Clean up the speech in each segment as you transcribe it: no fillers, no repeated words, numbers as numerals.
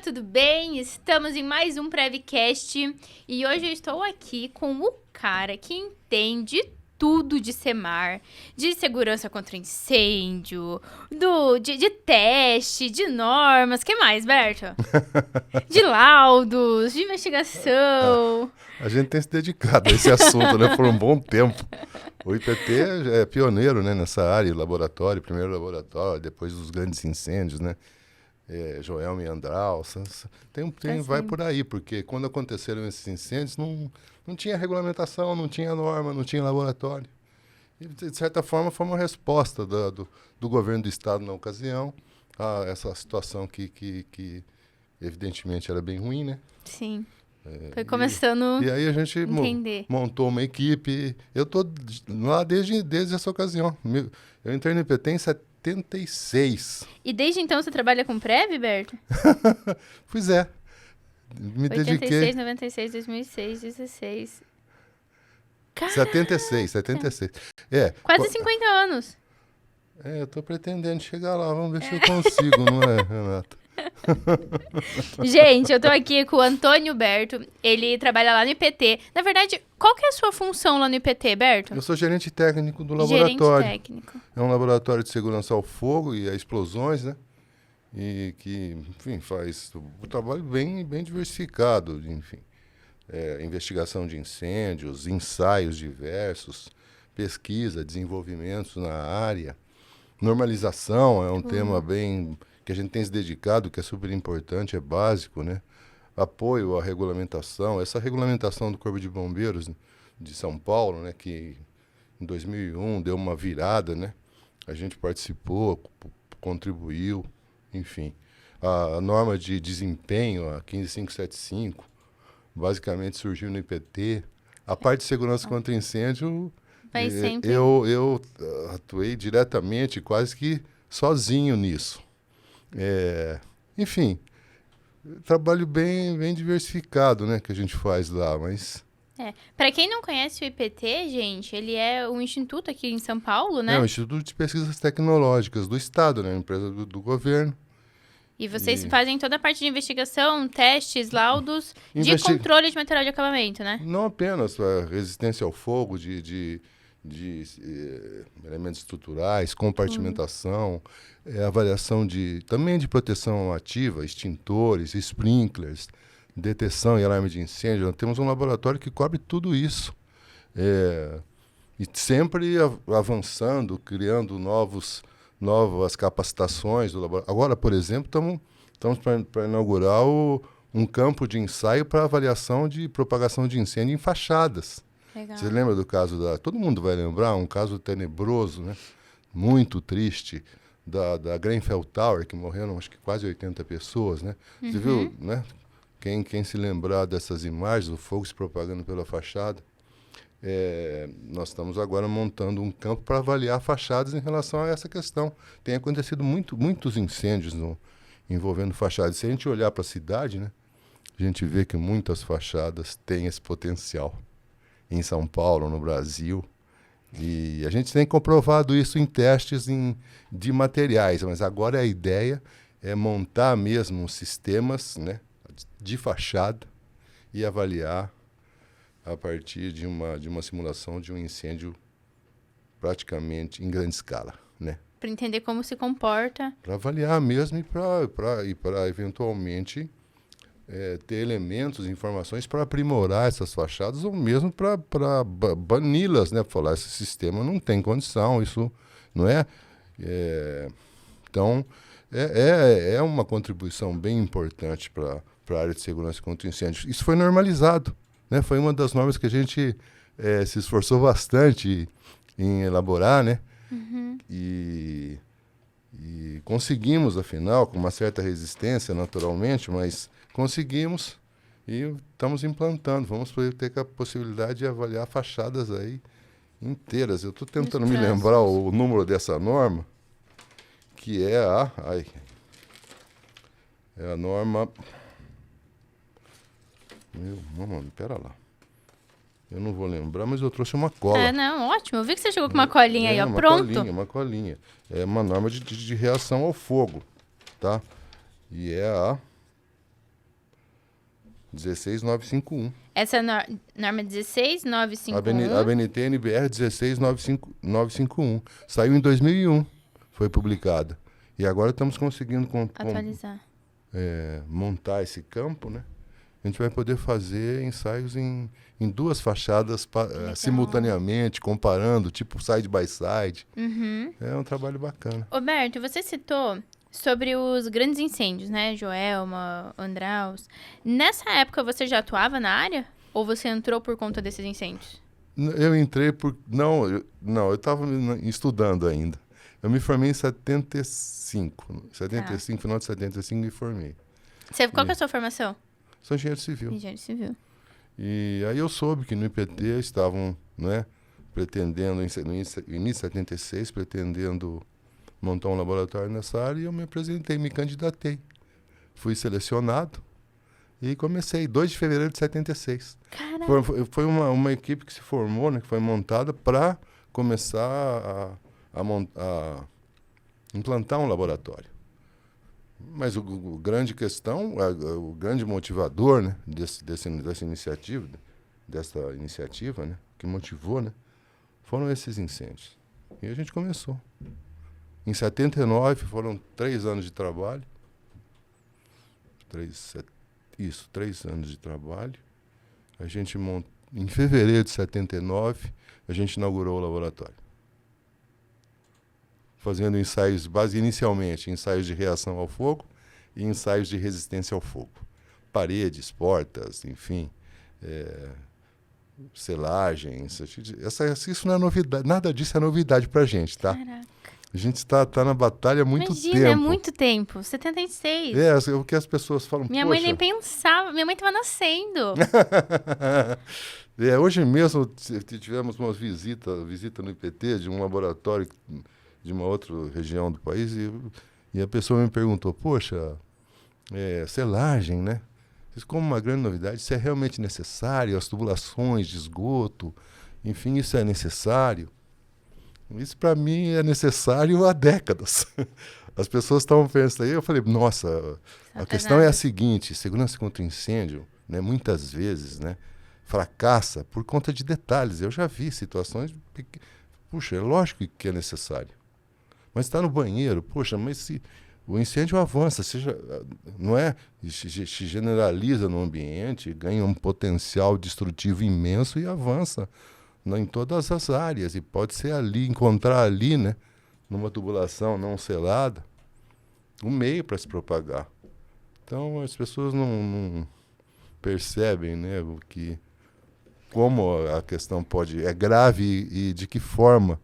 tudo bem? Estamos em mais um Prevcast e hoje eu estou aqui com o cara que entende tudo de Semar, de segurança contra incêndio, de teste, de normas, que mais, Berto? De laudos, de investigação. A gente tem se dedicado a esse assunto, né, por um bom tempo. O IPT é pioneiro, né, nessa área, laboratório, primeiro laboratório, depois dos grandes incêndios, né? Joelma e Andral, vai por aí, porque quando aconteceram esses incêndios, não tinha regulamentação, não tinha norma, não tinha laboratório. E, de certa forma, foi uma resposta do governo do Estado na ocasião a essa situação que evidentemente era bem ruim, né? Sim. Foi começando e aí a gente entender. montou uma equipe. Eu estou lá desde essa ocasião. Eu entrei no IPT em 76. E desde então você trabalha com Prev, Berto? Pois é. Me 86, dediquei. 96, 2006, 16. 76. Quase 50 anos. Eu estou pretendendo chegar lá. Vamos ver se eu consigo, não é, Renata? Gente, eu tô aqui com o Antônio Berto, ele trabalha lá no IPT. Na verdade, qual que é a sua função lá no IPT, Berto? Eu sou gerente técnico do laboratório. Gerente técnico. É um laboratório de segurança ao fogo e a explosões, né? E que, enfim, faz o trabalho bem diversificado, enfim. Investigação de incêndios, ensaios diversos, pesquisa, desenvolvimentos na área. Normalização é um tema bem... que a gente tem se dedicado, que é super importante, é básico, né? Apoio à regulamentação. Essa regulamentação do Corpo de Bombeiros de São Paulo, né, que em 2001 deu uma virada, né? A gente participou, contribuiu, enfim. A norma de desempenho, a 15575, basicamente surgiu no IPT. A parte de segurança contra incêndio, eu atuei diretamente, quase que sozinho nisso. Enfim, trabalho bem diversificado, né, que a gente faz lá, mas... Para quem não conhece o IPT, gente, ele é um instituto aqui em São Paulo, né? É um instituto de pesquisas tecnológicas do Estado, né, uma empresa do governo. E vocês fazem toda a parte de investigação, testes, laudos, de controle de material de acabamento, né? Não apenas a resistência ao fogo, de elementos estruturais, compartimentação, avaliação também de proteção ativa, extintores, sprinklers, detecção e alarme de incêndio. Nós temos um laboratório que cobre tudo isso. E sempre avançando, criando novas capacitações do laboratório. Agora, por exemplo, estamos para inaugurar um campo de ensaio para avaliação de propagação de incêndio em fachadas. Legal. Você lembra do caso todo mundo vai lembrar, um caso tenebroso, né? Muito triste, da Grenfell Tower, que morreram acho que quase 80 pessoas, né? Você viu, né? Quem se lembrar dessas imagens, o fogo se propagando pela fachada. Nós estamos agora montando um campo para avaliar fachadas em relação a essa questão. Tem acontecido muitos incêndios envolvendo fachadas. Se a gente olhar para a cidade, né? A gente vê que muitas fachadas têm esse potencial. Em São Paulo, no Brasil. E a gente tem comprovado isso em testes de materiais, mas agora a ideia é montar mesmo sistemas, né, de fachada e avaliar a partir de uma simulação de um incêndio praticamente em grande escala, né? Para entender como se comporta. Para avaliar mesmo e para eventualmente... ter elementos, informações para aprimorar essas fachadas ou mesmo para bani-las, né? Falar, esse sistema não tem condição, isso não é... Então, é uma contribuição bem importante para a área de segurança contra incêndios. Isso foi normalizado, né? Foi uma das normas que a gente se esforçou bastante em elaborar, né? E conseguimos, afinal, com uma certa resistência, naturalmente, mas... conseguimos e estamos implantando. Vamos ter a possibilidade de avaliar fachadas aí inteiras. Eu estou tentando me lembrar o número dessa norma, que é a norma... Mamãe, pera lá. Eu não vou lembrar, mas eu trouxe uma cola. Não, ótimo. Eu vi que você chegou com uma colinha aí, ó. Pronto. Uma colinha. É uma norma de reação ao fogo, tá? E é a 16951. Essa norma 16951. A BNT NBR 16951. Saiu em 2001, foi publicada. E agora estamos conseguindo atualizar. Montar esse campo, né? A gente vai poder fazer ensaios em 2 fachadas simultaneamente, comparando, tipo side by side. Uhum. É um trabalho bacana. Roberto, você citou sobre os grandes incêndios, né? Joelma, Andraus. Nessa época você já atuava na área? Ou você entrou por conta desses incêndios? Eu entrei por... Não, eu estava estudando ainda. Eu me formei em 75. 75, final de 75, me formei. Qual que é a sua formação? Sou engenheiro civil. Engenheiro civil. E aí eu soube que no IPT estavam, né, pretendendo, no início de 76, pretendendo montar um laboratório nessa área, e eu me apresentei, me candidatei. Fui selecionado e comecei, 2 de fevereiro de 76. Caraca. Foi uma equipe que se formou, né, que foi montada para começar a implantar um laboratório. Mas o grande questão, o grande motivador, né, dessa iniciativa, né, que motivou, né, foram esses incêndios. E a gente começou. Em 79 foram 3 anos de trabalho. 3 anos de trabalho. A gente em fevereiro de 79, a gente inaugurou o laboratório. Fazendo ensaios, inicialmente, ensaios de reação ao fogo e ensaios de resistência ao fogo. Paredes, portas, enfim, selagens. Isso não é novidade, nada disso é novidade pra gente, tá? Caraca. A gente está na batalha há muito tempo. É muito tempo, 76. O que as pessoas falam, Minha mãe nem pensava, minha mãe estava nascendo. Hoje mesmo tivemos uma visita no IPT de um laboratório de uma outra região do país e a pessoa me perguntou, poxa, selagem, né? Isso como uma grande novidade, isso é realmente necessário? As tubulações de esgoto, enfim, isso é necessário? Isso para mim é necessário há décadas. As pessoas estavam pensando aí, eu falei, nossa, a questão é a seguinte, segurança contra incêndio, né, muitas vezes, né, fracassa por conta de detalhes. Eu já vi situações, puxa, é lógico que é necessário. Mas está no banheiro, poxa, mas se o incêndio avança, não é? Se generaliza no ambiente, ganha um potencial destrutivo imenso e avança em todas as áreas. E pode ser encontrar ali, né, numa tubulação não selada, um meio para se propagar. Então as pessoas não percebem, né, como a questão é grave e de que forma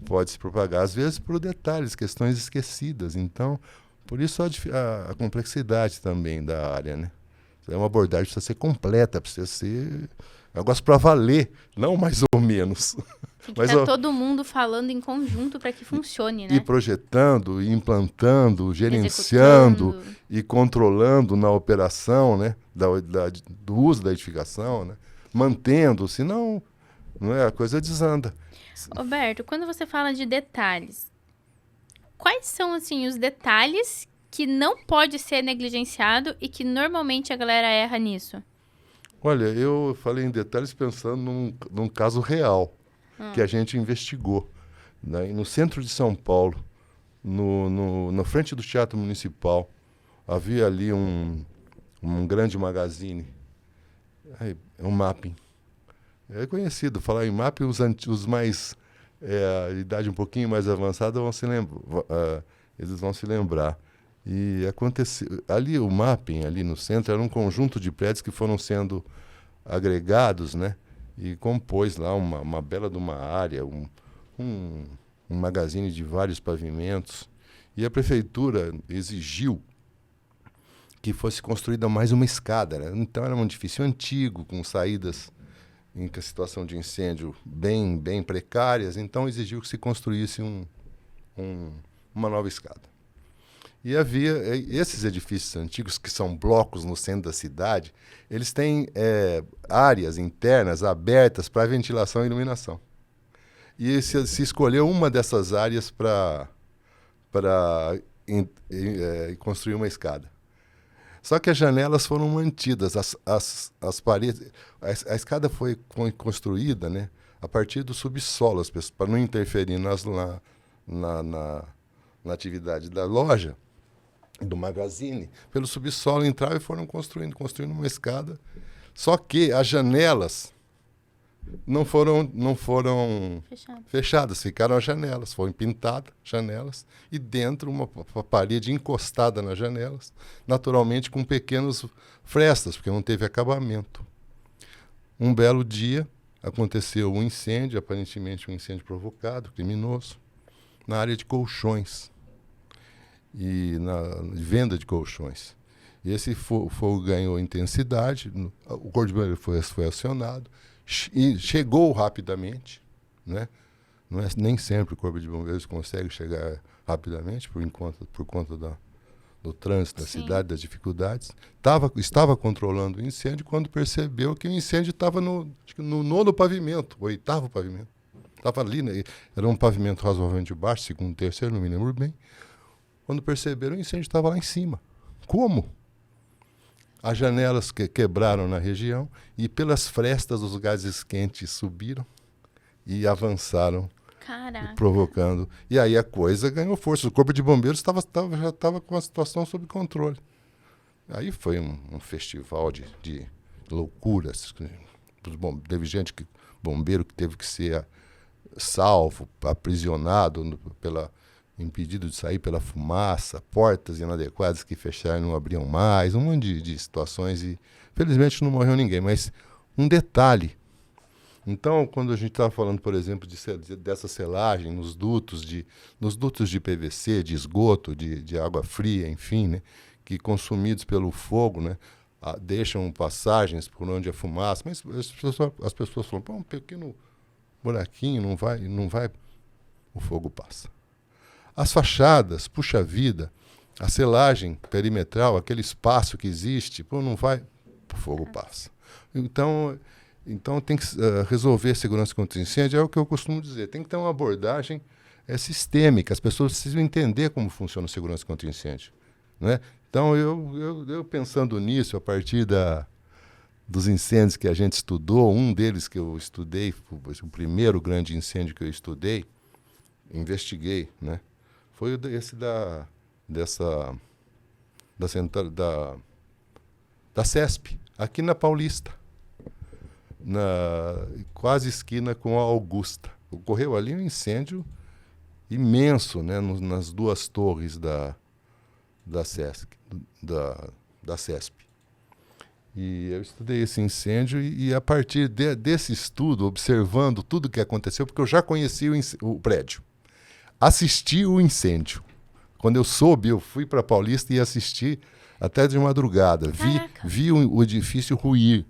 pode se propagar, às vezes por detalhes, questões esquecidas. Então, por isso a complexidade também da área, né? É uma abordagem que precisa ser completa, precisa ser negócio para valer, não mais ou menos. Tem que estar todo mundo falando em conjunto para que funcione, né? E projetando, e implantando, gerenciando e controlando na operação, né? Do uso da edificação, né? Mantendo, senão a coisa desanda. Roberto, quando você fala de detalhes, quais são, assim, os detalhes que não pode ser negligenciado e que normalmente a galera erra nisso? Olha, eu falei em detalhes pensando num caso real que a gente investigou. Né? No centro de São Paulo, na frente do Teatro Municipal, havia ali um grande magazine, um mapping. É conhecido, falar em mapping, os mais, a idade um pouquinho mais avançada, eles vão se lembrar. E aconteceu, ali o mapping, ali no centro, era um conjunto de prédios que foram sendo agregados, né? E compôs lá uma bela de uma área, um magazine de vários pavimentos. E a prefeitura exigiu que fosse construída mais uma escada, né? Então era um edifício antigo, com saídas em situação de incêndio bem precárias, então exigiu que se construísse uma nova escada. E havia esses edifícios antigos, que são blocos no centro da cidade, eles têm áreas internas abertas para ventilação e iluminação. E se escolheu uma dessas áreas para construir uma escada. Só que as janelas foram mantidas, as paredes, a escada foi construída, né, a partir do subsolo, para não interferir na atividade da loja, do magazine. Pelo subsolo entraram e foram construindo uma escada. Só que as janelas não foram fechadas, ficaram as janelas, foram pintadas janelas e dentro uma parede encostada nas janelas, naturalmente com pequenas frestas, porque não teve acabamento. Um belo dia aconteceu um incêndio, aparentemente um incêndio provocado, criminoso, na área de colchões e na venda de colchões. E esse fogo ganhou intensidade, o Corpo de Bombeiros foi acionado, e chegou rapidamente, né? Não é nem sempre o Corpo de Bombeiros consegue chegar rapidamente por conta do trânsito da cidade, das dificuldades. Estava controlando o incêndio quando percebeu que o incêndio estava no 9º pavimento, 8º pavimento. Estava ali, né? Era um pavimento razoavelmente baixo, 2º, 3º, não me lembro bem. Quando perceberam, o incêndio estava lá em cima. Como? As janelas quebraram na região e pelas frestas os gases quentes subiram e avançaram, provocando. E aí a coisa ganhou força. O Corpo de Bombeiros já estava com a situação sob controle. Aí foi um festival de loucuras. Teve bombeiro que teve que ser salvo, aprisionado impedido de sair pela fumaça, portas inadequadas que fecharam e não abriam mais, um monte de situações e felizmente não morreu ninguém, mas um detalhe. Então, quando a gente estava falando, por exemplo, dessa selagem nos dutos de PVC, de esgoto, de água fria, enfim, né, que consumidos pelo fogo, né, deixam passagens por onde a fumaça, mas as pessoas falam, um pequeno buraquinho, não vai, o fogo passa. As fachadas, puxa vida, a selagem perimetral, aquele espaço que existe, não vai, o fogo passa. Então tem que resolver segurança contra incêndio, é o que eu costumo dizer, tem que ter uma abordagem sistêmica, as pessoas precisam entender como funciona a segurança contra incêndio, né? Então, eu pensando nisso, a partir dos incêndios que a gente estudou, um deles que eu estudei, o primeiro grande incêndio que eu investiguei, né? Foi esse da CESP, aqui na Paulista, quase esquina com a Augusta. Ocorreu ali um incêndio imenso, né, nas duas torres da CESP. E eu estudei esse incêndio e a partir desse estudo, observando tudo o que aconteceu, porque eu já conheci o prédio, assisti o incêndio. Quando eu soube, eu fui para Paulista e assisti até de madrugada. Vi o edifício ruir.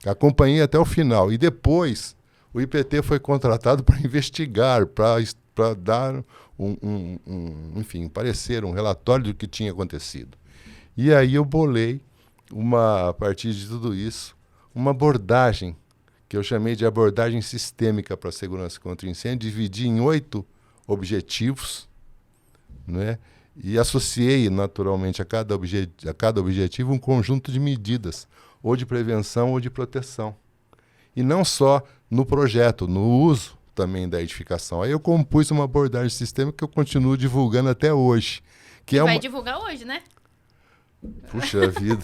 Acompanhei até o final. E depois, o IPT foi contratado para investigar, para dar enfim, parecer, um relatório do que tinha acontecido. E aí eu bolei, a partir de tudo isso, uma abordagem, que eu chamei de abordagem sistêmica para a segurança contra incêndio, dividi em 8 objetivos, né? E associei naturalmente a cada objetivo um conjunto de medidas, ou de prevenção ou de proteção. E não só no projeto, no uso também da edificação. Aí eu compus uma abordagem sistêmica que eu continuo divulgando até hoje. Vai divulgar hoje, né? Puxa vida.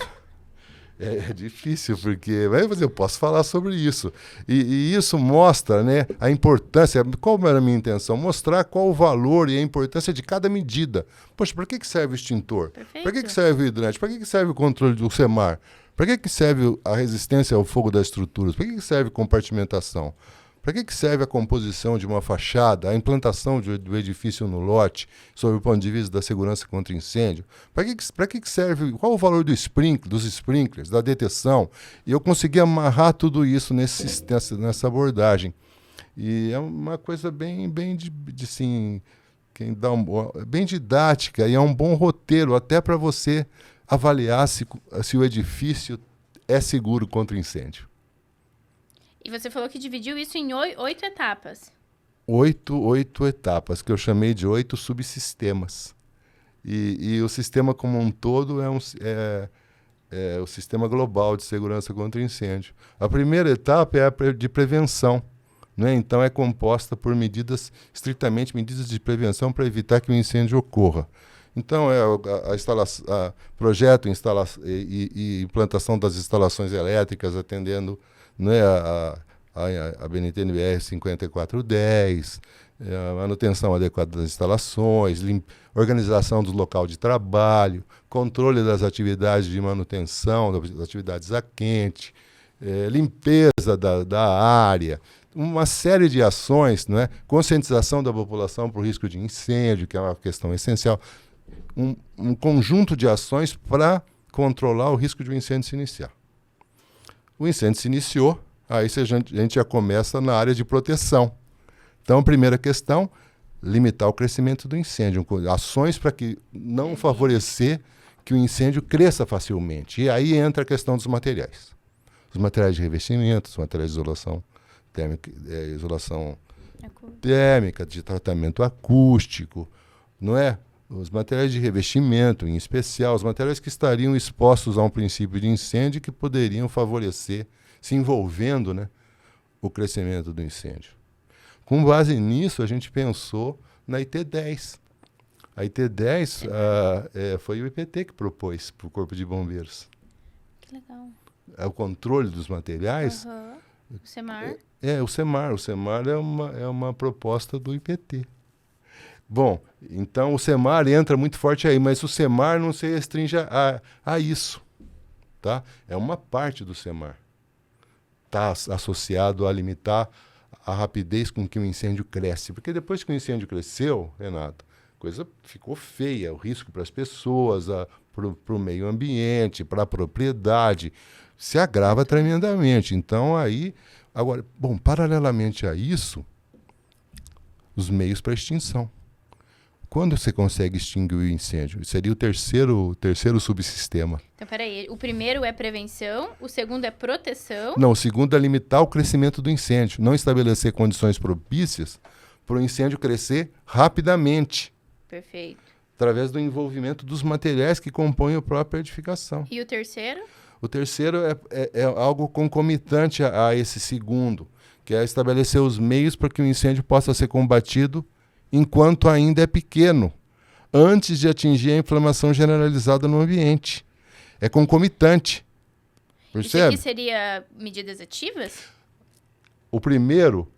É difícil, porque eu posso falar sobre isso. E isso mostra, né, a importância. Qual era a minha intenção? Mostrar qual o valor e a importância de cada medida. Poxa, para que serve o extintor? Para que serve o hidrante? Para que serve o controle do CEMAR? Para que serve a resistência ao fogo das estruturas? Para que serve compartimentação? Para que serve a composição de uma fachada, a implantação do edifício no lote, sob o ponto de vista da segurança contra incêndio? Para que serve, qual o valor dos sprinklers, da deteção? E eu consegui amarrar tudo isso nessa abordagem. E é uma coisa bem assim, bem didática, e é um bom roteiro até para você avaliar se o edifício é seguro contra incêndio. E você falou que dividiu isso em 8 etapas. 8 etapas, que eu chamei de 8 subsistemas. E o sistema como um todo é o sistema global de segurança contra incêndio. A primeira etapa é a de prevenção, né? Então é composta por estritamente medidas de prevenção para evitar que o incêndio ocorra. Então é projeto e implantação das instalações elétricas atendendo, né, a BNT-NBR 5410, a manutenção adequada das instalações, organização do local de trabalho, controle das atividades de manutenção, das atividades a quente, limpeza da área, uma série de ações, né? Conscientização da população para o risco de incêndio, que é uma questão essencial, um conjunto de ações para controlar o risco de um incêndio se iniciar. O incêndio se iniciou, aí a gente já começa na área de proteção. Então, primeira questão, limitar o crescimento do incêndio. Ações para que não favorecer que o incêndio cresça facilmente. E aí entra a questão dos materiais. Os materiais de revestimento, os materiais de isolação térmica, de tratamento acústico, não é? Os materiais de revestimento, em especial, os materiais que estariam expostos a um princípio de incêndio que poderiam favorecer, se envolvendo, né, o crescimento do incêndio. Com base nisso, a gente pensou na IT-10. A IT-10 foi o IPT que propôs para o Corpo de Bombeiros. Que legal. O controle dos materiais. O SEMAR? O SEMAR. O SEMAR é uma proposta do IPT. Bom, então o SEMAR entra muito forte aí, mas o SEMAR não se restringe a isso. Tá? É uma parte do SEMAR. Está associado a limitar a rapidez com que o incêndio cresce. Porque depois que o incêndio cresceu, Renato, a coisa ficou feia. O risco para as pessoas, para o meio ambiente, para a propriedade, se agrava tremendamente. Então, agora, bom, paralelamente a isso, os meios para extinção. Quando você consegue extinguir o incêndio? Seria o terceiro subsistema. Então, peraí. O primeiro é prevenção, o segundo é proteção. Não, o segundo é limitar o crescimento do incêndio. Não estabelecer condições propícias para o incêndio crescer rapidamente. Perfeito. Através do envolvimento dos materiais que compõem a própria edificação. E o terceiro? O terceiro é algo concomitante a esse segundo, que é estabelecer os meios para que o incêndio possa ser combatido enquanto ainda é pequeno, antes de atingir a inflamação generalizada no ambiente. É concomitante. Percebe? Isso aqui seria medidas ativas? O primeiro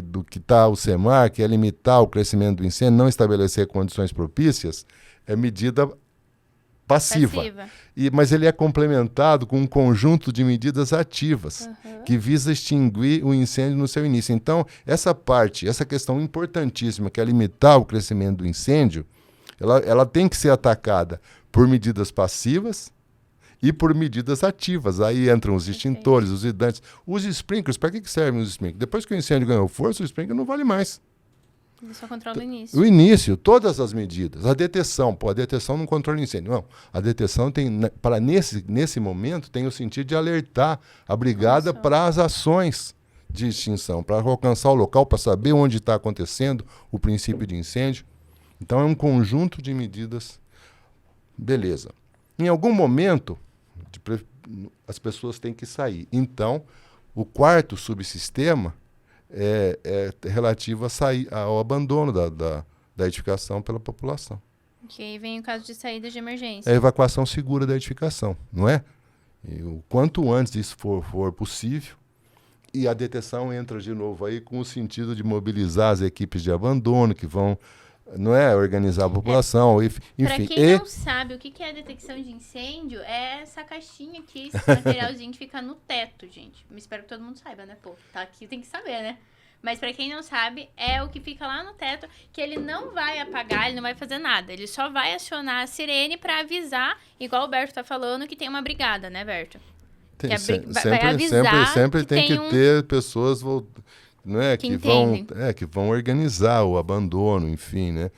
do que está o SEMAR, que é limitar o crescimento do incêndio, não estabelecer condições propícias, é medida passiva. Mas ele é complementado com um conjunto de medidas ativas, que visa extinguir o incêndio no seu início. Então, essa questão importantíssima, que é limitar o crescimento do incêndio, ela tem que ser atacada por medidas passivas e por medidas ativas. Aí entram os extintores, os hidrantes. Os sprinklers, para que servem os sprinklers? Depois que o incêndio ganhou força, o sprinkler não vale mais. Ele só controla o início. O início, todas as medidas. A deteção, a deteção não controla o incêndio. Não, a deteção tem, nesse momento, tem o sentido de alertar a brigada para as ações de extinção, para alcançar o local, para saber onde está acontecendo o princípio de incêndio. Então é um conjunto de medidas. Beleza. Em algum momento, as pessoas têm que sair. Então, o quarto subsistema é relativo ao abandono da edificação pela população. Que aí vem o caso de saída de emergência. É a evacuação segura da edificação, não é? E o quanto antes isso for possível, e a deteção entra de novo aí com o sentido de mobilizar as equipes de abandono que vão, não é, organizar a população, enfim. Para quem não sabe o que é detecção de incêndio, é essa caixinha aqui, esse materialzinho que fica no teto, gente. Eu espero que todo mundo saiba, né? Pô, tá aqui, tem que saber, né? Mas para quem não sabe, é o que fica lá no teto, que ele não vai apagar, ele não vai fazer nada. Ele só vai acionar a sirene para avisar, igual o Berto tá falando, que tem uma brigada, né, Berto? Sempre tem que ter pessoas que vão organizar o abandono, enfim, né?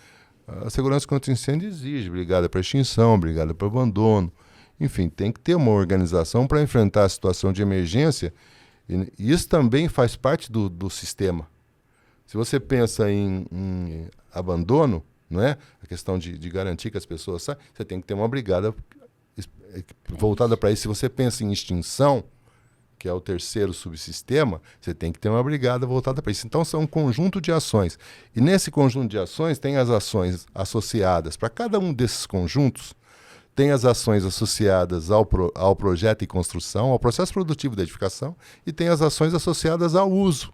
A segurança contra incêndio exige brigada para extinção, brigada para abandono. Enfim, tem que ter uma organização para enfrentar a situação de emergência. E isso também faz parte do sistema. Se você pensa em abandono, não é? A questão de garantir que as pessoas saiam, você tem que ter uma brigada voltada para isso. Se você pensa em extinção, que é o terceiro subsistema, você tem que ter uma brigada voltada para isso. Então, são um conjunto de ações. E nesse conjunto de ações, tem as ações associadas. Para cada um desses conjuntos, tem as ações associadas ao projeto e construção, ao processo produtivo da edificação, e tem as ações associadas ao uso.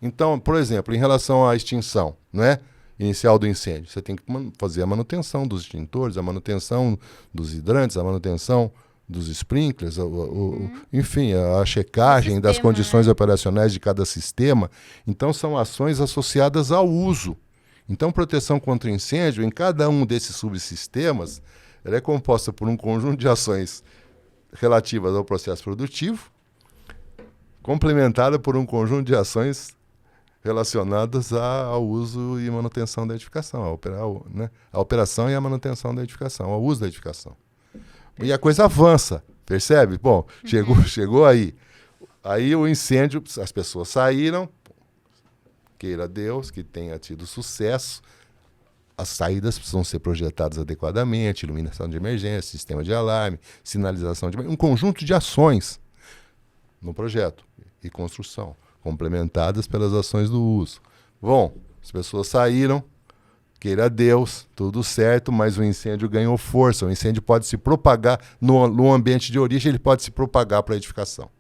Então, por exemplo, em relação à extinção, não é? Inicial do incêndio, você tem que fazer a manutenção dos extintores, a manutenção dos hidrantes, a manutenção dos sprinklers, enfim, a checagem das condições operacionais de cada sistema. Então, são ações associadas ao uso. Então, proteção contra incêndio, em cada um desses subsistemas, ela é composta por um conjunto de ações relativas ao processo produtivo, complementada por um conjunto de ações relacionadas ao uso e manutenção da edificação, a operação e a manutenção da edificação, ao uso da edificação. E a coisa avança, percebe? Bom, chegou aí. Aí o incêndio, as pessoas saíram, queira Deus que tenha tido sucesso, as saídas precisam ser projetadas adequadamente, iluminação de emergência, sistema de alarme, sinalização de emergência, um conjunto de ações no projeto e construção, complementadas pelas ações do uso. Bom, as pessoas saíram, queira Deus, tudo certo, mas o incêndio ganhou força. O incêndio pode se propagar no ambiente de origem, ele pode se propagar para a edificação.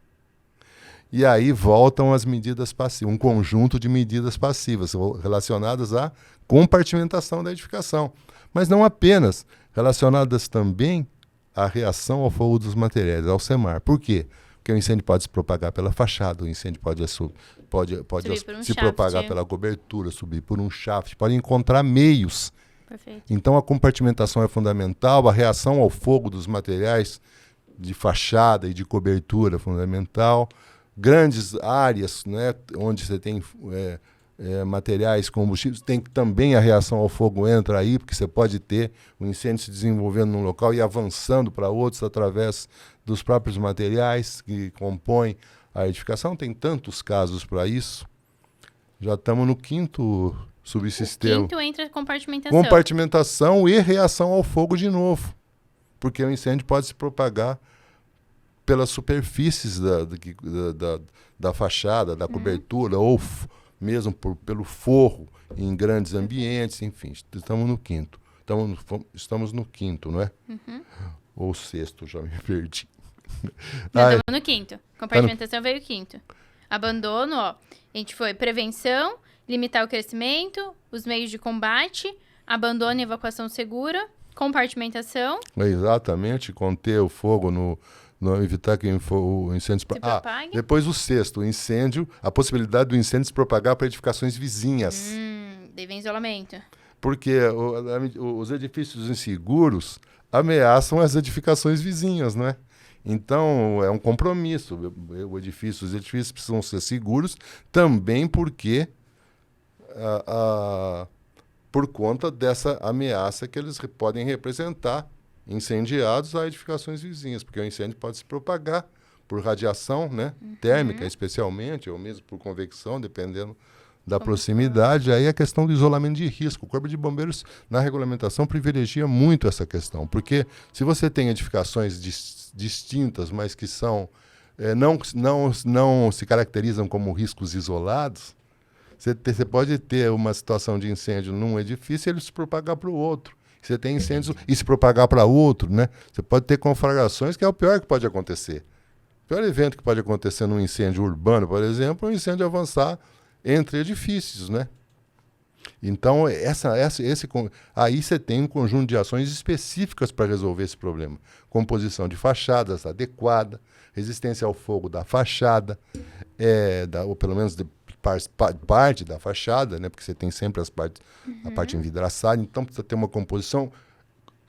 E aí voltam as medidas passivas, um conjunto de medidas passivas relacionadas à compartimentação da edificação. Mas não apenas, relacionadas também à reação ao fogo dos materiais, ao CEMAR. Por quê? Porque o incêndio pode se propagar pela fachada, o incêndio pode se propagar pela cobertura, subir por um shaft, pode encontrar meios. Perfeito. Então a compartimentação é fundamental, a reação ao fogo dos materiais de fachada e de cobertura é fundamental. Grandes áreas, né, onde você tem materiais, combustíveis, tem também a reação ao fogo entra aí, porque você pode ter o incêndio se desenvolvendo num local e avançando para outros através dos próprios materiais que compõem a edificação. Tem tantos casos para isso. Já estamos no quinto subsistema. O quinto entra compartimentação. Compartimentação e reação ao fogo de novo, porque o incêndio pode se propagar pelas superfícies da fachada, da cobertura, ou mesmo pelo forro em grandes ambientes, enfim, estamos no quinto. Estamos no quinto, não é? Ou sexto, já me perdi. Estamos no quinto. Compartimentação veio quinto. Abandono, ó. A gente foi prevenção, limitar o crescimento, os meios de combate, abandono e evacuação segura, compartimentação. Exatamente, conter o fogo evitar que o incêndio se propague. Depois o sexto, o incêndio, a possibilidade do incêndio se propagar para edificações vizinhas. Daí vem isolamento. Porque os edifícios inseguros ameaçam as edificações vizinhas, não é? Então, é um compromisso. Os edifícios precisam ser seguros também porque por conta dessa ameaça que eles podem representar incendiados a edificações vizinhas, porque o incêndio pode se propagar por radiação, né, térmica especialmente, ou mesmo por convecção, dependendo da proximidade. Aí a questão do isolamento de risco. O Corpo de Bombeiros, na regulamentação, privilegia muito essa questão, porque se você tem edificações distintas, mas que são não se caracterizam como riscos isolados, você pode ter uma situação de incêndio num edifício e ele se propagar para o outro. Você tem incêndios e se propagar para outro, né? Você pode ter conflagrações, que é o pior que pode acontecer. O pior evento que pode acontecer num incêndio urbano, por exemplo, é um incêndio avançar entre edifícios, né? Então, aí você tem um conjunto de ações específicas para resolver esse problema. Composição de fachadas adequada, resistência ao fogo da fachada, ou pelo menos parte da fachada, né? Porque você tem sempre a parte envidraçada, então precisa ter uma composição,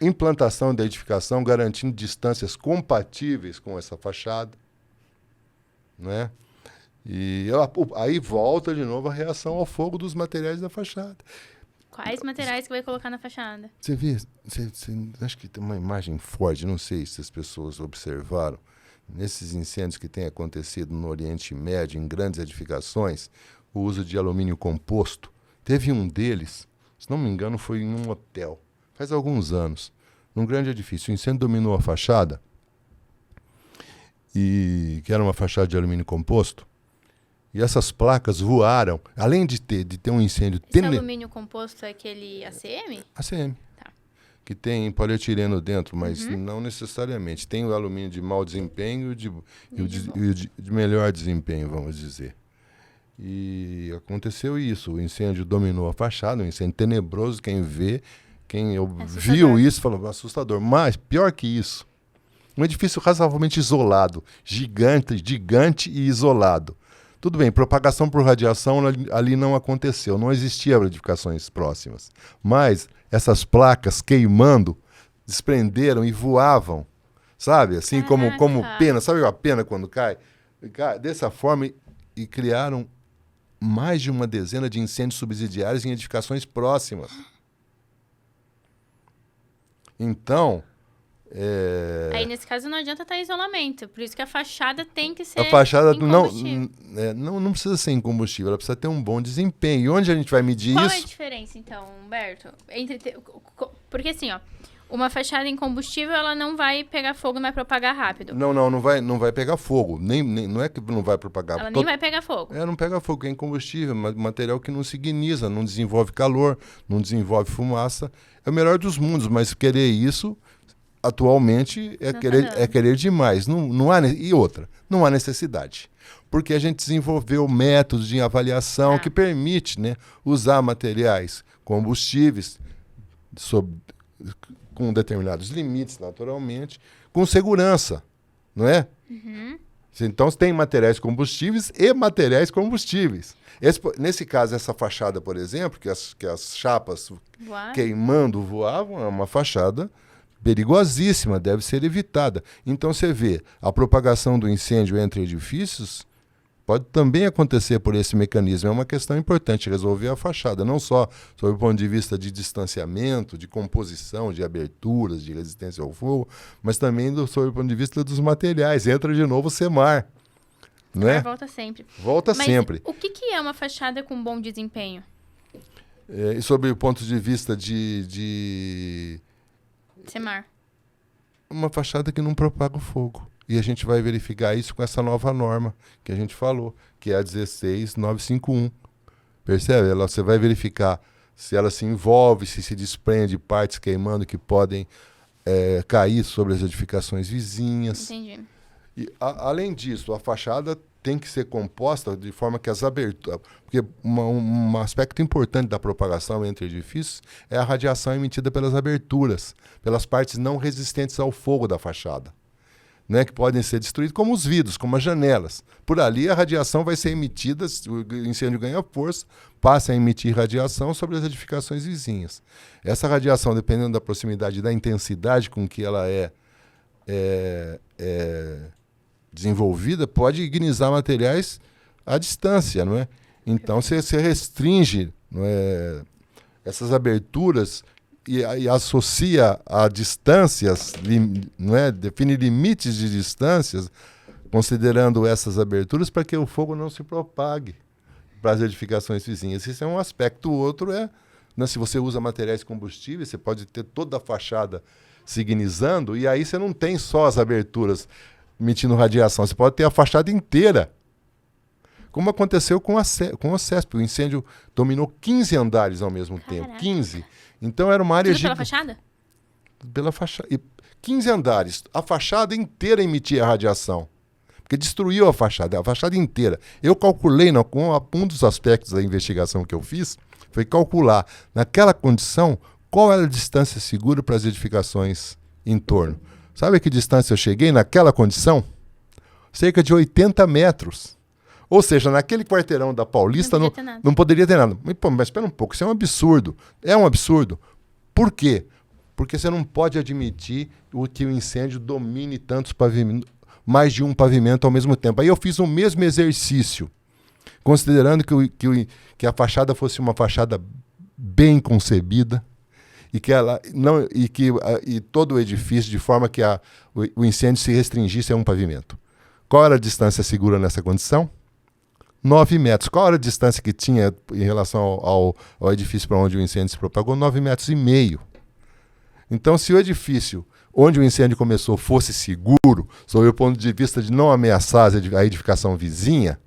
implantação da edificação, garantindo distâncias compatíveis com essa fachada, né? E aí volta de novo a reação ao fogo dos materiais da fachada. Quais materiais que vai colocar na fachada? Você vê, acho que tem uma imagem forte, não sei se as pessoas observaram, nesses incêndios que têm acontecido no Oriente Médio, em grandes edificações, o uso de alumínio composto. Teve um deles, se não me engano, foi em um hotel, faz alguns anos, num grande edifício. O incêndio dominou a fachada, que era uma fachada de alumínio composto, e essas placas voaram, além de ter um incêndio... Esse alumínio composto é aquele ACM? ACM. Tá. Que tem polietileno dentro, mas não necessariamente. Tem o alumínio de mau desempenho e o de melhor desempenho, vamos dizer. E aconteceu isso, o incêndio dominou a fachada, um incêndio tenebroso, quem viu isso falou, assustador. Mas, pior que isso, um edifício razoavelmente isolado, gigante e isolado. Tudo bem, propagação por radiação ali não aconteceu, não existia edificações próximas. Mas essas placas queimando, desprenderam e voavam, sabe? Assim como pena, sabe a pena quando cai? Dessa forma, e criaram mais de uma dezena de incêndios subsidiários em edificações próximas. Então... Aí, nesse caso, não adianta estar em isolamento. Por isso que a fachada tem que ser a fachada não precisa ser em combustível, ela precisa ter um bom desempenho. E onde a gente vai medir Qual isso? é a diferença, então, Humberto? Porque assim, ó, uma fachada em combustível, ela não vai pegar fogo, não vai propagar rápido. Não vai pegar fogo. Não é que não vai propagar. Ela nem vai pegar fogo. Não pega fogo, é em combustível, material que não se igniza, não desenvolve calor, não desenvolve fumaça. É o melhor dos mundos, mas querer isso... Atualmente é querer demais. E outra, não há necessidade. Porque a gente desenvolveu métodos de avaliação que permite, né, usar materiais combustíveis com determinados limites, naturalmente, com segurança, não é? Então, tem materiais combustíveis e materiais combustíveis. Nesse caso, essa fachada, por exemplo, que as chapas queimando voavam, é uma fachada perigosíssima, deve ser evitada. Então você vê, a propagação do incêndio entre edifícios pode também acontecer por esse mecanismo. É uma questão importante resolver a fachada, não só sob o ponto de vista de distanciamento, de composição, de aberturas, de resistência ao fogo, mas também sob o ponto de vista dos materiais. Entra de novo o CEMAR. Não é? Volta sempre. Mas sempre. O que é uma fachada com bom desempenho? E sob o ponto de vista de CEMAR. Uma fachada que não propaga o fogo. E a gente vai verificar isso com essa nova norma que a gente falou, que é a 16951. Percebe? Você vai verificar se ela se envolve, se desprende partes queimando que podem cair sobre as edificações vizinhas. Entendi. E, além disso, a fachada tem que ser composta de forma que as aberturas... Porque um aspecto importante da propagação entre edifícios é a radiação emitida pelas aberturas, pelas partes não resistentes ao fogo da fachada, né, que podem ser destruídas, como os vidros, como as janelas. Por ali a radiação vai ser emitida, o incêndio ganha força, passa a emitir radiação sobre as edificações vizinhas. Essa radiação, dependendo da proximidade e da intensidade com que ela é desenvolvida, pode ignizar materiais à distância, não é? Então, você restringe, não é, essas aberturas e associa a distâncias, não é? Define limites de distâncias, considerando essas aberturas para que o fogo não se propague para as edificações vizinhas. Esse é um aspecto. O outro né, se você usa materiais combustíveis, você pode ter toda a fachada se ignizando, e aí você não tem só as aberturas emitindo radiação, você pode ter a fachada inteira. Como aconteceu com o CESP. O incêndio dominou 15 andares ao mesmo tempo. 15. Então era uma área Tudo pela fachada? Pela fachada. 15 andares. A fachada inteira emitia radiação. Porque destruiu a fachada inteira. Eu calculei, um dos aspectos da investigação que eu fiz, foi calcular, naquela condição, qual era a distância segura para as edificações em torno. Sabe a que distância eu cheguei naquela condição? Cerca de 80 metros. Ou seja, naquele quarteirão da Paulista não poderia ter nada. Mas espera um pouco, isso é um absurdo. É um absurdo. Por quê? Porque você não pode admitir que o incêndio domine tantos pavimentos, mais de um pavimento ao mesmo tempo. Aí eu fiz o mesmo exercício, considerando que a fachada fosse uma fachada bem concebida, e todo o edifício, de forma que o incêndio se restringisse a um pavimento. Qual era a distância segura nessa condição? 9 metros. Qual era a distância que tinha em relação ao edifício para onde o incêndio se propagou? 9,5 metros. Então, se o edifício onde o incêndio começou fosse seguro, sob o ponto de vista de não ameaçar a edificação vizinha,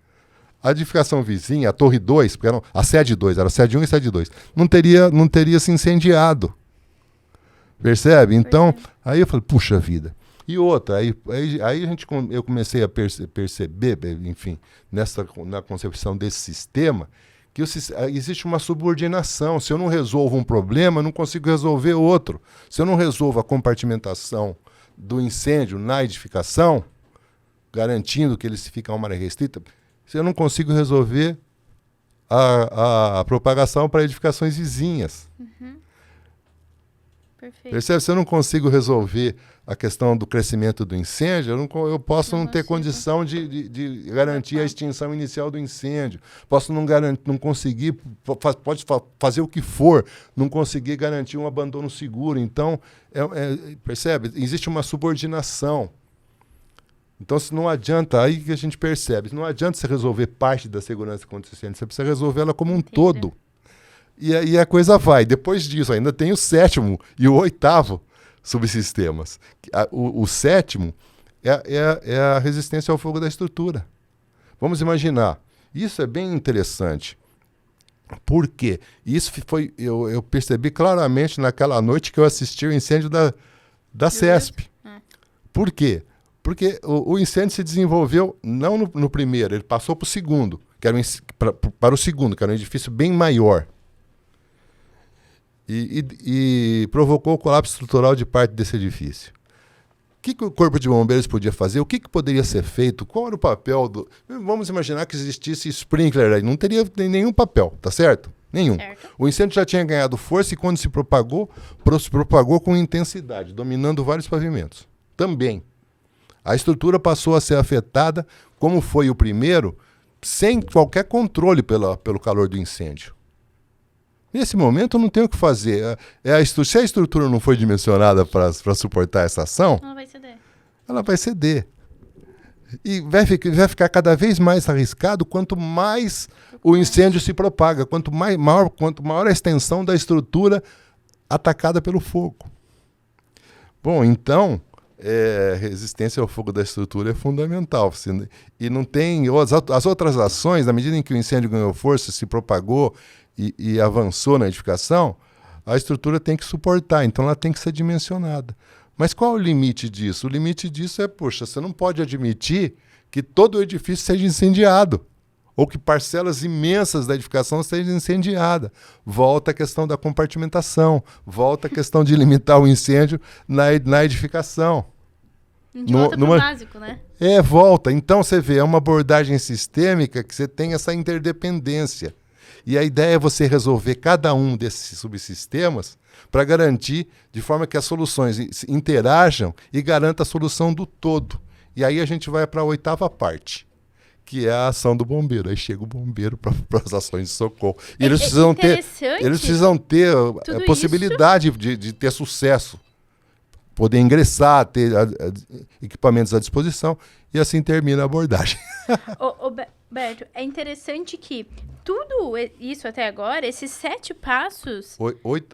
a Torre 2, porque a sede 2, era a sede 1 e a sede 2, não teria se incendiado. Percebe? Então, aí eu falei, puxa vida. E outra, eu comecei a perceber, enfim, na concepção desse sistema, que existe uma subordinação. Se eu não resolvo um problema, eu não consigo resolver outro. Se eu não resolvo a compartimentação do incêndio na edificação, garantindo que ele fica a uma área restrita, se eu não consigo resolver a propagação para edificações vizinhas. Perfeito. Percebe? Se eu não consigo resolver a questão do crescimento do incêndio, eu posso não ter condição de garantir a extinção inicial do incêndio. Posso não conseguir, pode fazer o que for, não conseguir garantir um abandono seguro. Então, percebe? Existe uma subordinação. Então, se não adianta, aí que a gente percebe, não adianta você resolver parte da segurança contra incêndio, você precisa resolver ela como um todo. E aí a coisa vai. Depois disso, ainda tem o 7º e o 8º subsistemas. O 7º é a resistência ao fogo da estrutura. Vamos imaginar. Isso é bem interessante. Por quê? Isso eu percebi claramente naquela noite que eu assisti o incêndio da CESP. Por quê? Porque o incêndio se desenvolveu não no primeiro, ele passou para o segundo, para o segundo, que era um edifício bem maior. E provocou o colapso estrutural de parte desse edifício. O que o Corpo de Bombeiros podia fazer? O que poderia ser feito? Qual era o papel do... Vamos imaginar que existisse sprinkler aí. Não teria nenhum papel, tá certo? Nenhum. Certo. O incêndio já tinha ganhado força e quando se propagou com intensidade, dominando vários pavimentos. Também. A estrutura passou a ser afetada, como foi o primeiro, sem qualquer controle pelo calor do incêndio. Nesse momento eu não tenho o que fazer. Se a estrutura não foi dimensionada para suportar essa ação, ela vai ceder. Ela vai ceder. E vai ficar cada vez mais arriscado quanto mais o incêndio se propaga, quanto maior a extensão da estrutura atacada pelo fogo. Bom, então, resistência ao fogo da estrutura é fundamental. E não tem... As outras ações, na medida em que o incêndio ganhou força, se propagou e avançou na edificação, a estrutura tem que suportar, então ela tem que ser dimensionada. Mas qual é o limite disso? O limite disso você não pode admitir que todo o edifício seja incendiado, ou que parcelas imensas da edificação sejam incendiadas. Volta a questão da compartimentação, volta a questão de limitar o incêndio na edificação. A gente volta para o básico, né? Volta. Então você vê, é uma abordagem sistêmica que você tem essa interdependência. E a ideia é você resolver cada um desses subsistemas para garantir de forma que as soluções interajam e garanta a solução do todo. E aí a gente vai para a 8ª parte, que é a ação do bombeiro. Aí chega o bombeiro para as ações de socorro. E eles precisam ter a possibilidade de ter sucesso, poder ingressar, ter equipamentos à disposição, e assim termina a abordagem. Beto, é interessante que tudo isso até agora, esses 7 passos...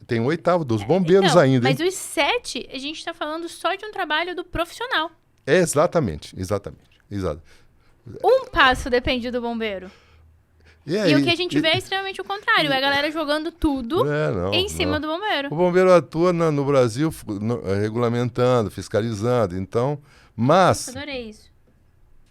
Tem o 8º dos bombeiros então, ainda. Mas os 7, a gente está falando só de um trabalho do profissional. Exatamente. Um passo depende do bombeiro. E o que a gente vê é extremamente o contrário. É a galera jogando tudo em cima do bombeiro. O bombeiro atua no Brasil regulamentando, fiscalizando. Então, mas... Eu adorei isso.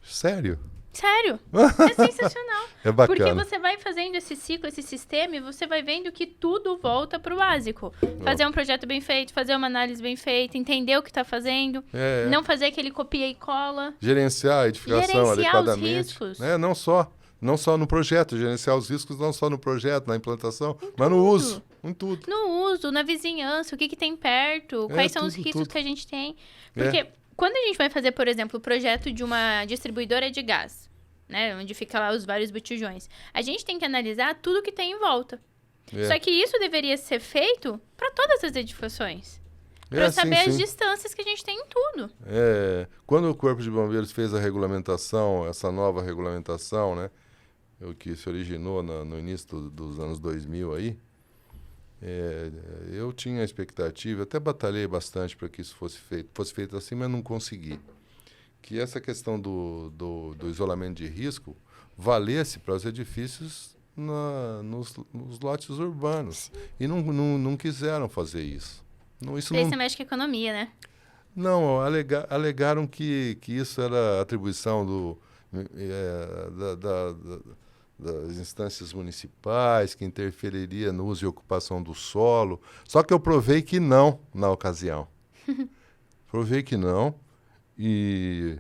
Sério? Sério. É sensacional. É bacana. Porque você vai fazendo esse ciclo, esse sistema, e você vai vendo que tudo volta pro básico. Fazer um projeto bem feito, fazer uma análise bem feita, entender o que está fazendo, não fazer aquele copia e cola. Gerenciar a edificação adequadamente. Os riscos. Não só no projeto, gerenciar os riscos não só no projeto, na implantação, mas no uso. Em tudo. No uso, na vizinhança, o que tem perto, quais são os riscos que a gente tem. Porque... Quando a gente vai fazer, por exemplo, o projeto de uma distribuidora de gás, né, onde fica lá os vários botijões, a gente tem que analisar tudo que tem em volta. Só que isso deveria ser feito para todas as edificações. Para saber as distâncias que a gente tem em tudo. Quando o Corpo de Bombeiros fez a regulamentação, essa nova regulamentação, né, o que se originou no início dos anos 2000 aí, eu tinha a expectativa, até batalhei bastante para que isso fosse feito assim, mas não consegui. Que essa questão do isolamento de risco valesse para os edifícios nos lotes urbanos. E não quiseram fazer isso. Isso não mexe com a economia, né? Não, alegaram que isso era atribuição das instâncias municipais, que interferiria no uso e ocupação do solo. Só que eu provei que não, na ocasião. Provei que não, e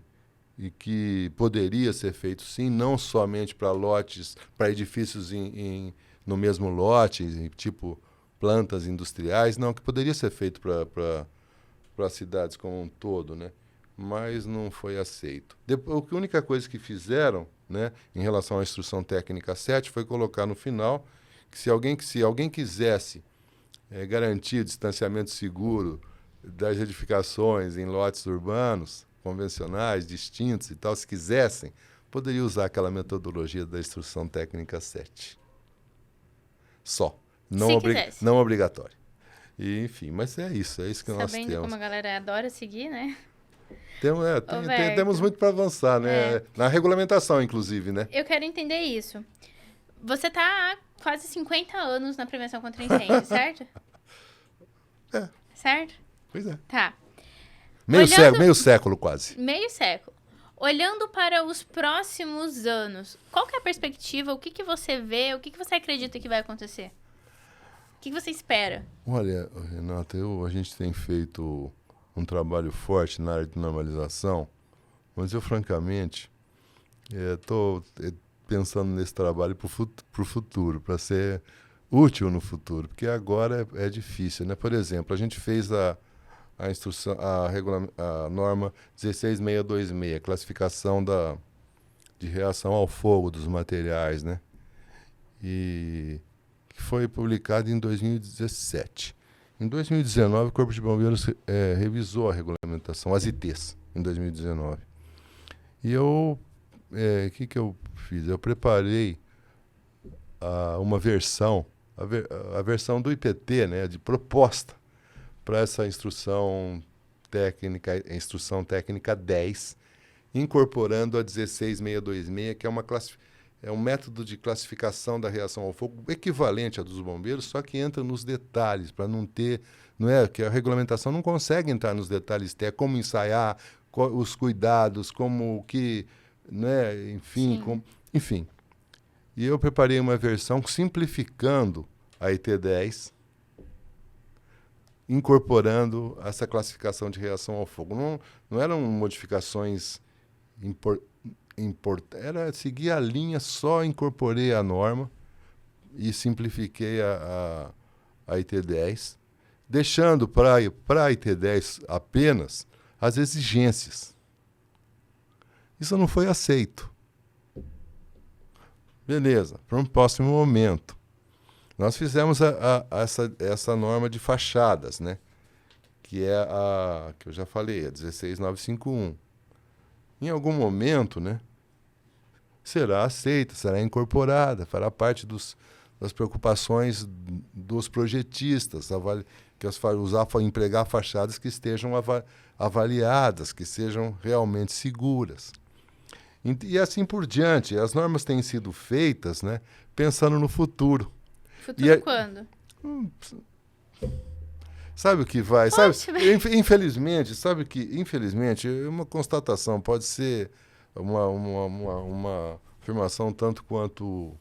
que poderia ser feito sim, não somente para lotes, para edifícios no mesmo lote, tipo plantas industriais, não, que poderia ser feito para cidades como um todo, né? Mas não foi aceito. A única coisa que fizeram, né, em relação à instrução técnica 7 foi colocar no final que se alguém quisesse garantir o distanciamento seguro das edificações em lotes urbanos, convencionais, distintos e tal, se quisessem, poderia usar aquela metodologia da instrução técnica 7. Só. Não obrigatório. E, enfim, mas é isso que nós temos. Sabendo como a galera adora seguir, né? Temos muito para avançar, né? Na regulamentação, inclusive, né? Eu quero entender isso. Você está há quase 50 anos na prevenção contra incêndio, certo? Certo? Pois é. Tá. Meio século quase. Meio século. Olhando para os próximos anos, qual que é a perspectiva? O que você vê? O que você acredita que vai acontecer? O que você espera? Olha, Renata, a gente tem feito um trabalho forte na área de normalização, mas eu, francamente, estou pensando nesse trabalho para o futuro, para ser útil no futuro, porque agora é difícil, né? Por exemplo, a gente fez a instrução, a norma 16626, classificação de reação ao fogo dos materiais, né? E que foi publicado em 2017. Em 2019, o Corpo de Bombeiros revisou a regulamentação, as ITs, em 2019. E eu, que eu fiz? Eu preparei uma versão, a versão do IPT, né, de proposta, para essa instrução técnica 10, incorporando a 16626, que é um método de classificação da reação ao fogo equivalente à dos bombeiros, só que entra nos detalhes, para não ter... que a regulamentação não consegue entrar nos detalhes técnicos, como ensaiar, os cuidados, como que... Né, enfim. E eu preparei uma versão simplificando a IT10, incorporando essa classificação de reação ao fogo. Não eram modificações era seguir a linha, só incorporei a norma e simplifiquei a IT10, deixando para a IT10 apenas as exigências. Isso não foi aceito. Beleza, para um próximo momento. Nós fizemos essa norma de fachadas, né? Que é que eu já falei, a 16951. Em algum momento, né, será aceita, será incorporada, fará parte das preocupações dos projetistas, empregar fachadas que estejam avaliadas, que sejam realmente seguras. E assim por diante. As normas têm sido feitas, né, pensando no futuro. Futuro quando? Sabe o que vai? Infelizmente, uma constatação pode ser uma afirmação tanto quanto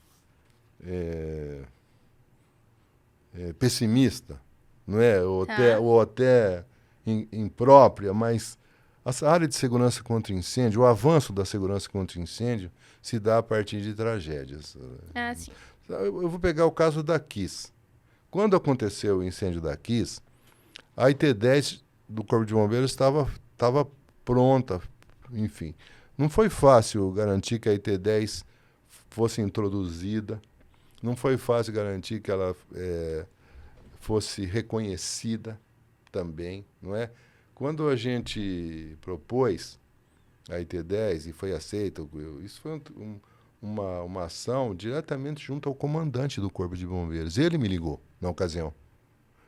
pessimista, não é? Ou até imprópria, mas a área de segurança contra incêndio, o avanço da segurança contra incêndio, se dá a partir de tragédias. Sim. Eu vou pegar o caso da KISS. Quando aconteceu o incêndio da KISS, a IT-10 do Corpo de Bombeiros estava pronta, enfim. Não foi fácil garantir que a IT-10 fosse introduzida, não foi fácil garantir que ela fosse reconhecida também, não é? Quando a gente propôs a IT-10 e foi aceita, isso foi uma ação diretamente junto ao comandante do Corpo de Bombeiros. Ele me ligou na ocasião.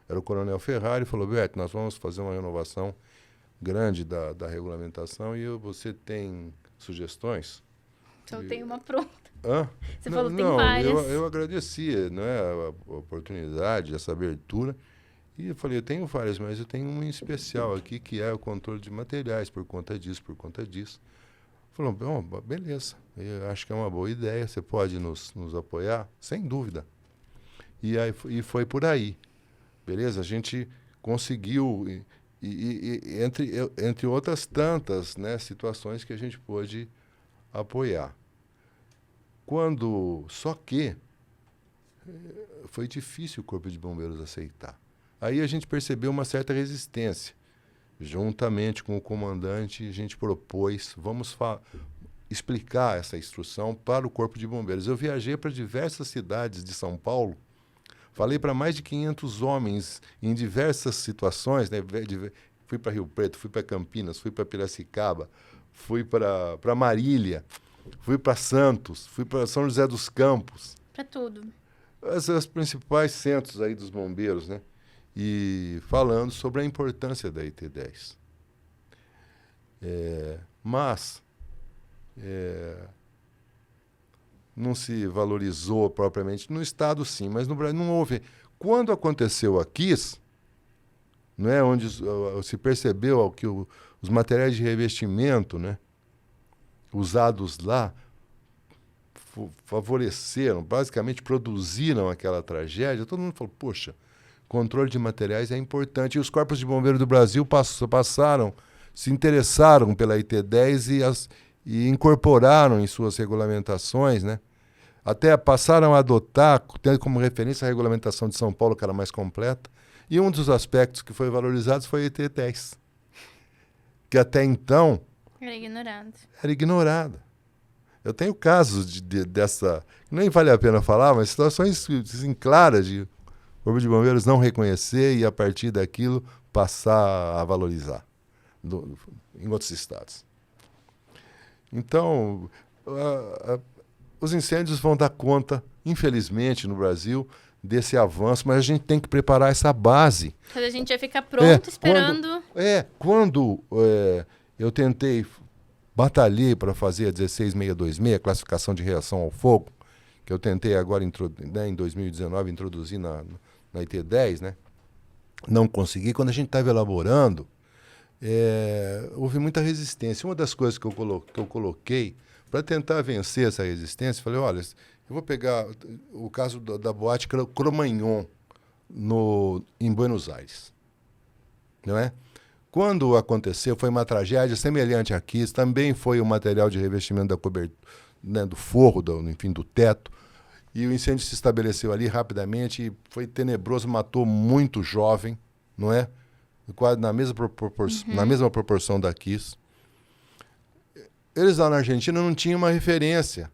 Era o Coronel Ferrari e falou: Beto, nós vamos fazer uma renovação grande da regulamentação e você tem sugestões? Só tem uma pronta. Hã? Você falou que tem várias. Eu agradecia, né, a oportunidade, essa abertura. E eu falei, eu tenho várias, mas eu tenho uma em especial aqui, que é o controle de materiais, por conta disso, por conta disso. Falou, bom, beleza, eu acho que é uma boa ideia, você pode nos apoiar? Sem dúvida. E foi por aí, beleza? A gente conseguiu, entre outras tantas, né, situações que a gente pôde apoiar. Só que foi difícil o Corpo de Bombeiros aceitar. Aí a gente percebeu uma certa resistência. Juntamente com o comandante, a gente propôs, vamos explicar essa instrução para o Corpo de Bombeiros. Eu viajei para diversas cidades de São Paulo, falei para mais de 500 homens em diversas situações, né? Fui para Rio Preto, fui para Campinas, fui para Piracicaba, fui para Marília, fui para Santos, fui para São José dos Campos. Para tudo. Os principais centros aí dos bombeiros, né? E falando sobre a importância da IT-10. Mas não se valorizou propriamente. No Estado, sim, mas no Brasil não houve. Quando aconteceu a KISS, né, onde se percebeu que os materiais de revestimento, né, usados lá favoreceram, basicamente produziram aquela tragédia, todo mundo falou, poxa, controle de materiais é importante. E os corpos de bombeiros do Brasil se interessaram pela IT-10 e incorporaram em suas regulamentações, né? Até passaram a adotar, tendo como referência a regulamentação de São Paulo, que era mais completa. E um dos aspectos que foi valorizado foi a IT-10, que até então era ignorada. Eu tenho casos dessa, nem vale a pena falar, mas situações assim, claras de o Corpo de Bombeiros não reconhecer e, a partir daquilo, passar a valorizar em outros estados. Então, os incêndios vão dar conta, infelizmente, no Brasil, desse avanço, mas a gente tem que preparar essa base. A gente já fica pronto, esperando... Quando eu batalhei para fazer a 16626, a classificação de reação ao fogo, que eu tentei agora, em 2019, introduzir na IT-10, né? Não consegui. Quando a gente estava elaborando, houve muita resistência. Uma das coisas que eu coloquei para tentar vencer essa resistência, falei, olha, eu vou pegar o caso da boate Cromagnon em Buenos Aires, não é? Quando aconteceu, foi uma tragédia semelhante aqui, também foi o material de revestimento da cobertura, né, do forro, do teto, e o incêndio se estabeleceu ali rapidamente, e foi tenebroso, matou muito jovem, não é? Quase na mesma proporção da KISS. Eles lá na Argentina não tinham uma referência.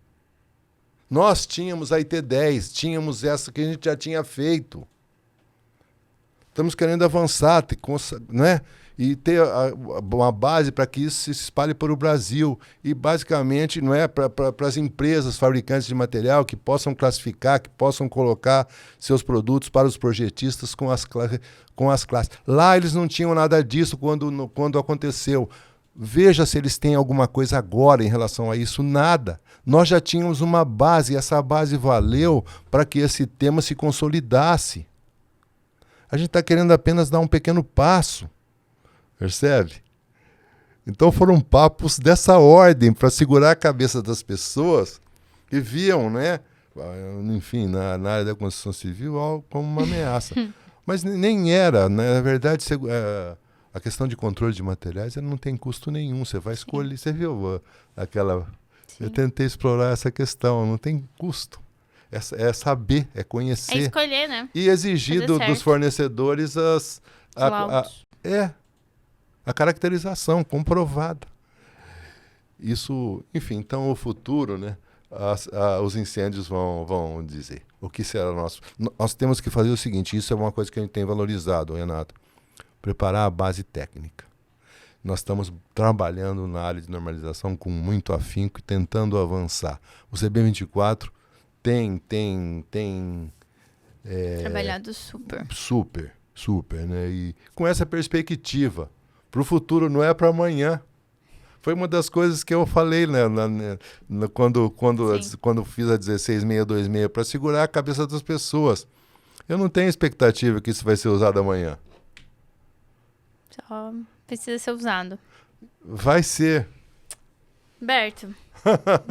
Nós tínhamos a IT-10, tínhamos essa que a gente já tinha feito. Estamos querendo avançar, né? E ter uma base para que isso se espalhe para o Brasil. E, basicamente, não é para as empresas fabricantes de material que possam classificar, que possam colocar seus produtos para os projetistas com as classes. Lá eles não tinham nada disso quando aconteceu. Veja se eles têm alguma coisa agora em relação a isso. Nada. Nós já tínhamos uma base, e essa base valeu para que esse tema se consolidasse. A gente está querendo apenas dar um pequeno passo. Percebe? Então foram papos dessa ordem para segurar a cabeça das pessoas que viam, né, enfim, na área da construção civil algo como uma ameaça. Mas nem era, né? Na verdade, a questão de controle de materiais não tem custo nenhum. Você vai escolher, você viu aquela... Sim. Eu tentei explorar essa questão, não tem custo. É saber, é conhecer. É escolher, né? E exigir dos fornecedores a caracterização comprovada. Isso, enfim, então o futuro, né, os incêndios vão dizer. O que será nosso? Nós temos que fazer o seguinte, isso é uma coisa que a gente tem valorizado, Renato. Preparar a base técnica. nós estamos trabalhando na área de normalização com muito afinco e tentando avançar. O CB24 tem Trabalhado super. super, né? E com essa perspectiva, para o futuro, não é para amanhã. Foi uma das coisas que eu falei, né, quando fiz a 16626, para segurar a cabeça das pessoas. Eu não tenho expectativa que isso vai ser usado amanhã. Só precisa ser usado. Vai ser. Berto,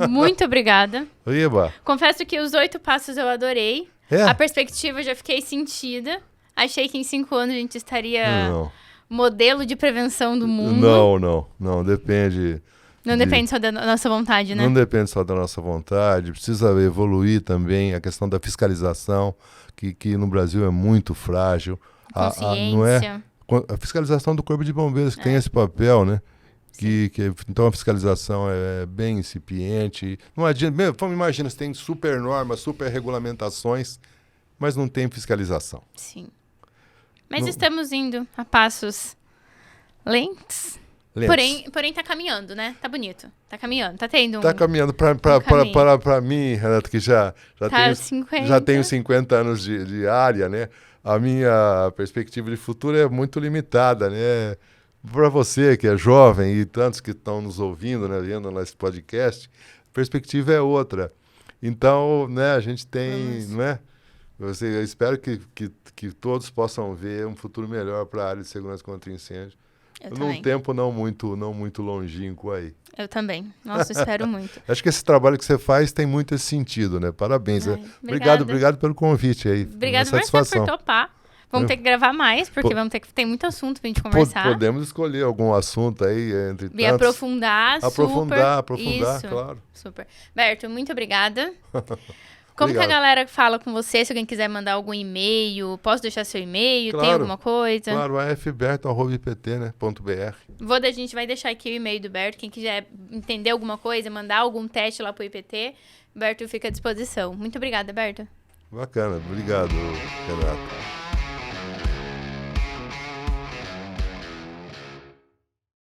muito obrigada. Eba. Confesso que os 8 passos eu adorei. É? A perspectiva eu já fiquei sentida. Achei que em 5 anos a gente estaria Não. modelo de prevenção do mundo. Não, depende. Não depende só da nossa vontade, né? Não depende só da nossa vontade, precisa evoluir também a questão da fiscalização, que no Brasil é muito frágil. Não é a fiscalização do Corpo de Bombeiros, que tem esse papel, né? Então a fiscalização é bem incipiente. Não adianta, vamos imaginar, você tem super normas, super regulamentações, mas não tem fiscalização. Sim. Mas estamos indo a passos lentos. Porém tá caminhando, né? Tá bonito. Tá caminhando. Tá tendo Tá caminhando para mim, Renato, que já tenho 50 anos de área, né? A minha perspectiva de futuro é muito limitada, né? Para você que é jovem e tantos que estão nos ouvindo, né, vendo nesse podcast, a perspectiva é outra. Então, né, a gente tem, né? Eu espero que todos possam ver um futuro melhor para a área de segurança contra incêndio. Num tempo não muito longínquo aí. Eu também. Nossa, espero muito. Acho que esse trabalho que você faz tem muito esse sentido, né? Parabéns. Obrigado pelo convite aí. Obrigado por topar. Vamos ter que gravar mais, porque tem muito assunto pra gente conversar. Podemos escolher algum assunto aí entre tantos. E aprofundar, Aprofundar, isso, claro. Super. Berto, muito obrigada. Como que a galera fala com você? Se alguém quiser mandar algum e-mail, posso deixar seu e-mail? Claro, tem alguma coisa? Claro, afberto@ipt.br. A gente vai deixar aqui o e-mail do Berto. Quem quiser entender alguma coisa, mandar algum teste lá pro IPT, Berto fica à disposição. Muito obrigada, Berto. Bacana, obrigado, Renato.